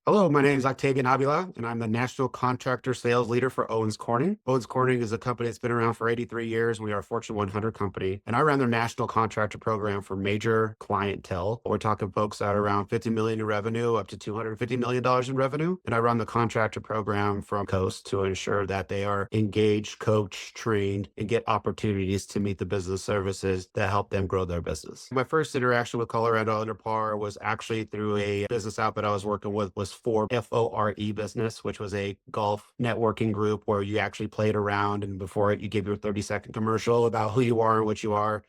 Hello, my name is Octavian Avila, and I'm the National Contractor Sales Leader for Owens Corning. Owens Corning is a company that's been around for 83 years. We are a Fortune 100 company, and I run their national contractor program for major clientele. We're talking folks that are around 50 million in revenue up to $250 million in revenue. And I run the contractor program from coast to ensure that they are engaged, coached, trained, and get opportunities to meet the business services that help them grow their business. My first interaction with Colorado Under Par was actually through a business outfit I was working with was for FORE business, which was a golf networking group where you actually played around, and before it, you give your 30-second commercial about who you are and what you are.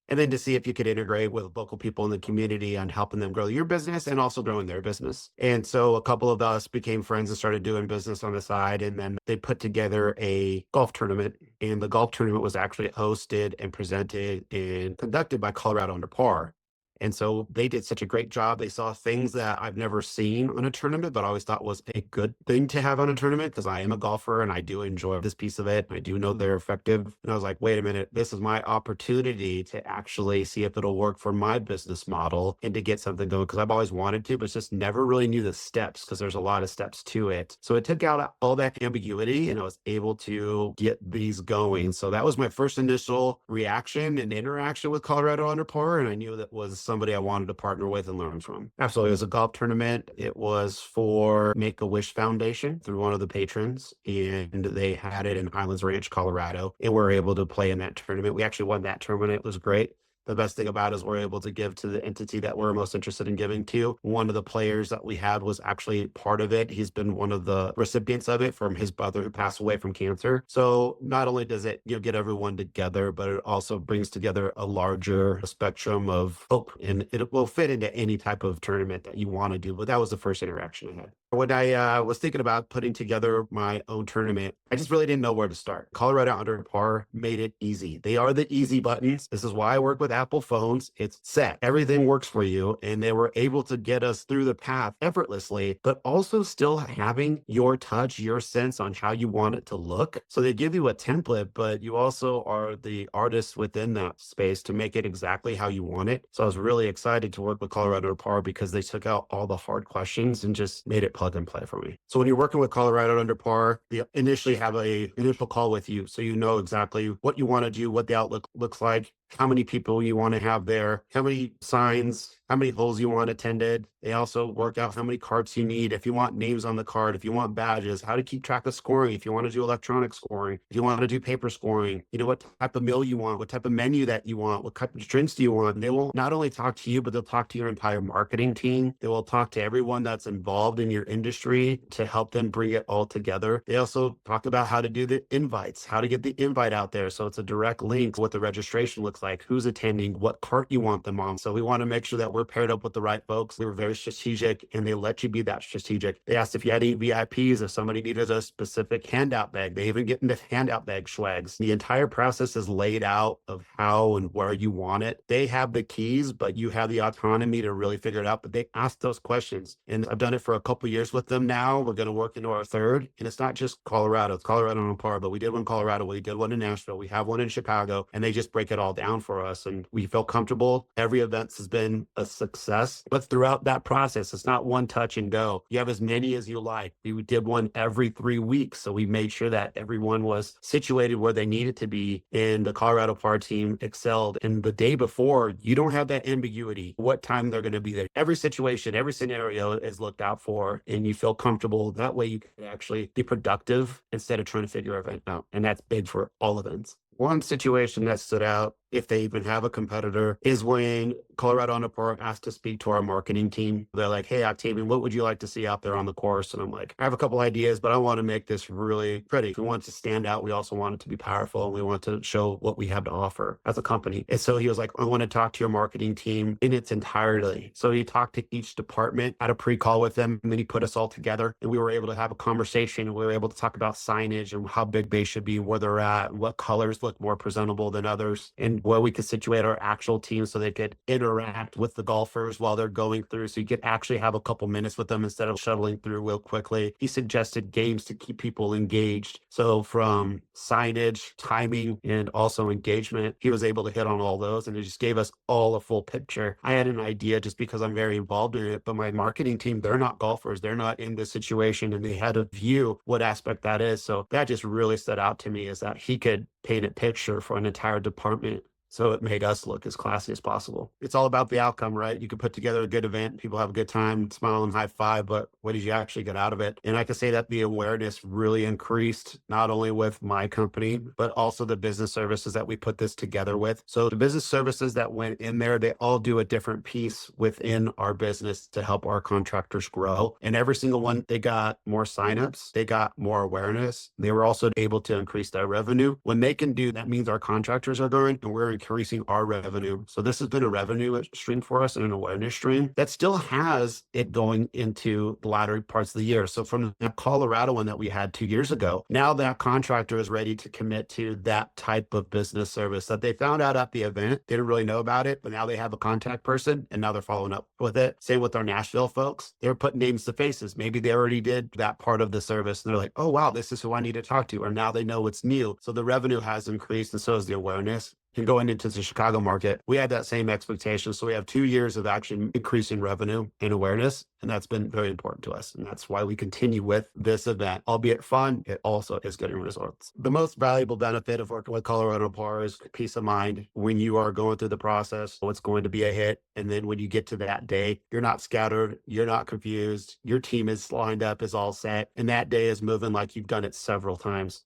And then to see if you could integrate with local people in the community on helping them grow your business and also growing their business. And so a couple of us became friends and started doing business on the side. And then they put together a golf tournament. And the golf tournament was actually hosted and presented and conducted by Colorado Under Par. And so they did such a great job. They saw things that I've never seen on a tournament, but I always thought was a good thing to have on a tournament because I am a golfer and I do enjoy this piece of it. I do know they're effective. And I was like, wait a minute, this is my opportunity to actually see if it'll work for my business model and to get something going because I've always wanted to, but just never really knew the steps because there's a lot of steps to it. So it took out all that ambiguity and I was able to get these going. So that was my first initial reaction and interaction with Colorado Under Par. And I knew that was somebody I wanted to partner with and learn from. Absolutely. It was a golf tournament. It was for Make-A-Wish Foundation through one of the patrons, and they had it in Highlands Ranch, Colorado, and we were able to play in that tournament. We actually won that tournament. It was great. The best thing about it is we're able to give to the entity that we're most interested in giving to. One of the players that we had was actually part of it. He's been one of the recipients of it from his brother who passed away from cancer. So not only does it get everyone together, but it also brings together a larger spectrum of hope, and it will fit into any type of tournament that you want to do. But that was the first interaction I had. When I was thinking about putting together my own tournament, I just really didn't know where to start. Colorado Under Par made it easy. They are the easy buttons. This is why I work with Apple phones. It's set. Everything works for you. And they were able to get us through the path effortlessly, but also still having your touch, your sense on how you want it to look. So they give you a template, but you also are the artist within that space to make it exactly how you want it. So I was really excited to work with Colorado Under Par because they took out all the hard questions and just made it plug and play for me. So when you're working with Colorado Under Par, they initially have a initial call with you. So you know exactly what you want to do, what the outlook looks like, how many people you want to have there, how many signs, how many holes you want attended. They also work out how many carts you need. If you want names on the card, if you want badges, how to keep track of scoring, if you want to do electronic scoring, if you want to do paper scoring, what type of meal you want, what type of menu that you want, what type of drinks do you want. And they will not only talk to you, but they'll talk to your entire marketing team. They will talk to everyone that's involved in your industry to help them bring it all together. They also talk about how to do the invites, how to get the invite out there. So it's a direct link to what the registration looks like, who's attending, what cart you want them on. So we want to make sure that we're paired up with the right folks. We were very strategic and they let you be that strategic. They asked if you had any VIPs, if somebody needed a specific handout bag. They even get into handout bag swags. The entire process is laid out of how and where you want it. They have the keys, but you have the autonomy to really figure it out. But they ask those questions. And I've done it for a couple of years with them now. We're going to work into our third. And it's not just Colorado. It's Colorado Under Par, but we did one in Colorado. We did one in Nashville. We have one in Chicago. And they just break it all down for us. And we feel comfortable. Every event has been a success. But throughout that process, it's not one touch and go. You have as many as you like. We did one every 3 weeks. So we made sure that everyone was situated where they needed to be. And the Colorado Par team excelled. And the day before, you don't have that ambiguity, what time they're going to be there. Every situation, every scenario is looked out for, and you feel comfortable. That way you can actually be productive instead of trying to figure an event out. And that's big for all events. One situation that stood out, if they even have a competitor, is when Colorado Under Par asked to speak to our marketing team. They're like, hey, Octavian, what would you like to see out there on the course? And I'm like, I have a couple ideas, but I want to make this really pretty. We want it to stand out. We also want it to be powerful. And we want to show what we have to offer as a company. And so he was like, I want to talk to your marketing team in its entirety. So he talked to each department, had a pre-call with them, and then he put us all together. And we were able to have a conversation. And we were able to talk about signage and how big they should be, where they're at, and what colors look more presentable than others. And where we could situate our actual team so they could interact with the golfers while they're going through. So you could actually have a couple minutes with them instead of shuttling through real quickly. He suggested games to keep people engaged. So from signage, timing, and also engagement, he was able to hit on all those, and it just gave us all a full picture. I had an idea just because I'm very involved in it, but my marketing team, they're not golfers. They're not in this situation, and they had to view what aspect that is. So that just really stood out to me, is that he could paint a picture for an entire department. So it made us look as classy as possible. It's all about the outcome, right? You can put together a good event, people have a good time, smile and high five, but what did you actually get out of it? And I can say that the awareness really increased, not only with my company, but also the business services that we put this together with. So the business services that went in there, they all do a different piece within our business to help our contractors grow. And every single one, they got more signups, they got more awareness. They were also able to increase their revenue. When they can do that, means our contractors are growing and we're increasing our revenue. So this has been a revenue stream for us and an awareness stream that still has it going into the latter parts of the year. So from the Colorado one that we had 2 years ago, now that contractor is ready to commit to that type of business service that they found out at the event. They didn't really know about it, but now they have a contact person and now they're following up with it. Same with our Nashville folks. They're putting names to faces. Maybe they already did that part of the service and they're like, oh, wow, this is who I need to talk to. Or now they know it's new. So the revenue has increased and so has the awareness. And going into the Chicago market, we had that same expectation. So we have 2 years of actually increasing revenue and awareness. And that's been very important to us. And that's why we continue with this event. Albeit fun, it also is getting results. The most valuable benefit of working with Colorado Par is peace of mind. When you are going through the process, it's going to be a hit. And then when you get to that day, you're not scattered, you're not confused, your team is lined up, is all set. And that day is moving like you've done it several times.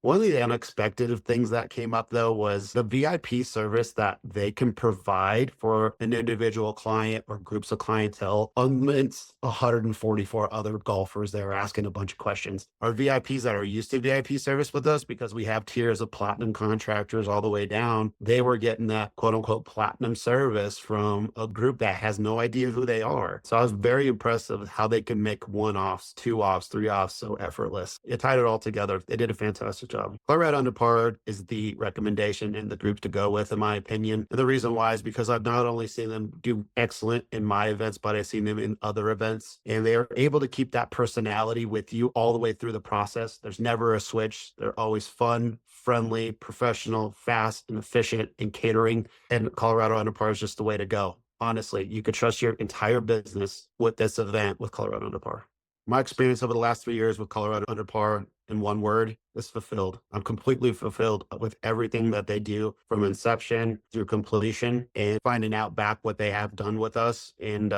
One of the unexpected of things that came up, though, was the VIP service that they can provide for an individual client or groups of clientele amidst 144 other golfers that are asking a bunch of questions. Our VIPs that are used to VIP service with us, because we have tiers of platinum contractors all the way down, they were getting that quote unquote platinum service from a group that has no idea who they are. So I was very impressed with how they can make one-offs, two-offs, three-offs so effortless. It tied it all together. They did a fantastic job. Colorado Under Par is the recommendation in the group to go with, in my opinion. And the reason why is because I've not only seen them do excellent in my events, but I've seen them in other events. And they are able to keep that personality with you all the way through the process. There's never a switch. They're always fun, friendly, professional, fast, and efficient in catering. And Colorado Under Par is just the way to go. Honestly, you could trust your entire business with this event with Colorado Under Par. My experience over the last 3 years with Colorado Under Par, in one word, is fulfilled. I'm completely fulfilled with everything that they do from inception through completion and finding out back what they have done with us and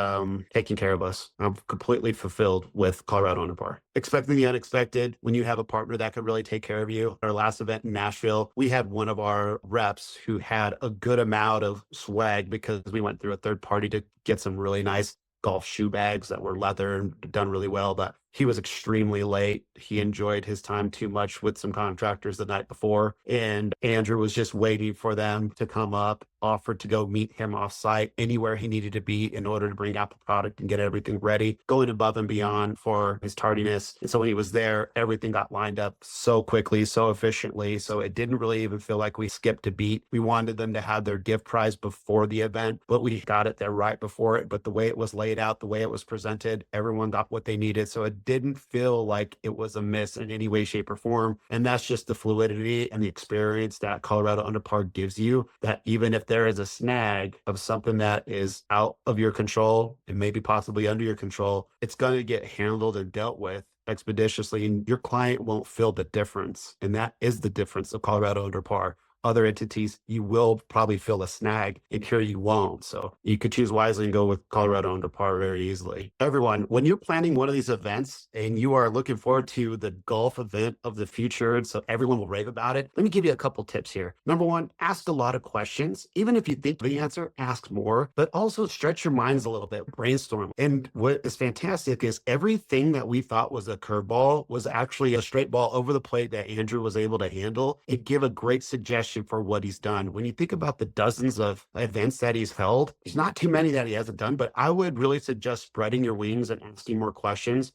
taking care of us. I'm completely fulfilled with Colorado Under Par. Expecting the unexpected when you have a partner that could really take care of you. Our last event in Nashville, we had one of our reps who had a good amount of swag because we went through a third party to get some really nice golf shoe bags that were leather and done really well, but he was extremely late. He enjoyed his time too much with some contractors the night before. And Andrew was just waiting for them to come up, offered to go meet him off site anywhere he needed to be in order to bring out the product and get everything ready, going above and beyond for his tardiness. And so when he was there, everything got lined up so quickly, so efficiently. So it didn't really even feel like we skipped a beat. We wanted them to have their gift prize before the event, but we got it there right before it. But the way it was laid out, the way it was presented, everyone got what they needed. So it didn't feel like it was a miss in any way, shape, or form. And that's just the fluidity and the experience that Colorado Under Par gives you, that even if there is a snag of something that is out of your control and maybe possibly under your control, it's going to get handled and dealt with expeditiously, and your client won't feel the difference. And that is the difference of Colorado Under Par. Other entities, you will probably feel a snag, and here you won't. So you could choose wisely and go with Colorado Under Par very easily. Everyone, when you're planning one of these events and you are looking forward to the golf event of the future, and so everyone will rave about it, let me give you a couple tips here. Number one, ask a lot of questions. Even if you think the answer, ask more, but also stretch your minds a little bit, brainstorm. And what is fantastic is everything that we thought was a curveball was actually a straight ball over the plate that Andrew was able to handle and give a great suggestion for what he's done. When you think about the dozens of events that he's held, there's not too many that he hasn't done, but I would really suggest spreading your wings and asking more questions.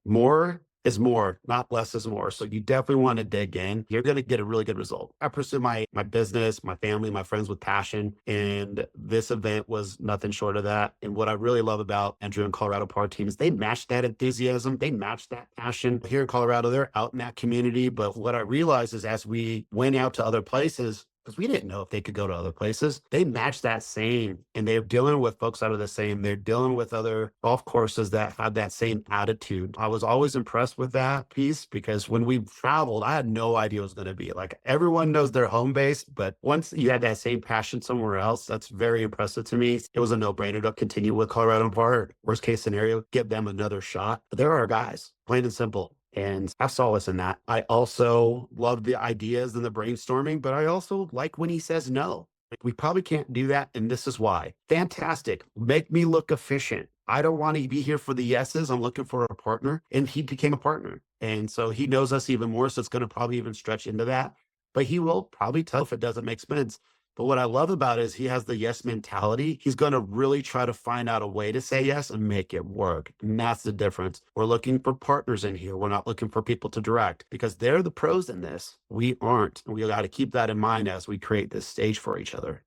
More is more, not less is more. So you definitely want to dig in. You're going to get a really good result. I pursue my business, my family, my friends with passion, and this event was nothing short of that. And what I really love about Andrew and Colorado Power Team is they match that enthusiasm, they match that passion. Here in Colorado, they're out in that community. But what I realized is as we went out to other places, because we didn't know if they could go to other places. They match that same, and they're dealing with folks out of the same. They're dealing with other golf courses that have that same attitude. I was always impressed with that piece because when we traveled, I had no idea it was going to be like everyone knows their home base, but once you had that same passion somewhere else, that's very impressive to me. It was a no-brainer to continue with Colorado Park. Worst case scenario, give them another shot. But there are guys, plain and simple. And I saw us in that. I also love the ideas and the brainstorming, but I also like when he says no. Like, we probably can't do that. And this is why. Fantastic. Make me look efficient. I don't want to be here for the yeses. I'm looking for a partner. And he became a partner. And so he knows us even more. So it's going to probably even stretch into that. But he will probably tell if it doesn't make sense. But what I love about it is he has the yes mentality. He's going to really try to find out a way to say yes and make it work. And that's the difference. We're looking for partners in here. We're not looking for people to direct because they're the pros in this. We aren't. And we got to keep that in mind as we create this stage for each other.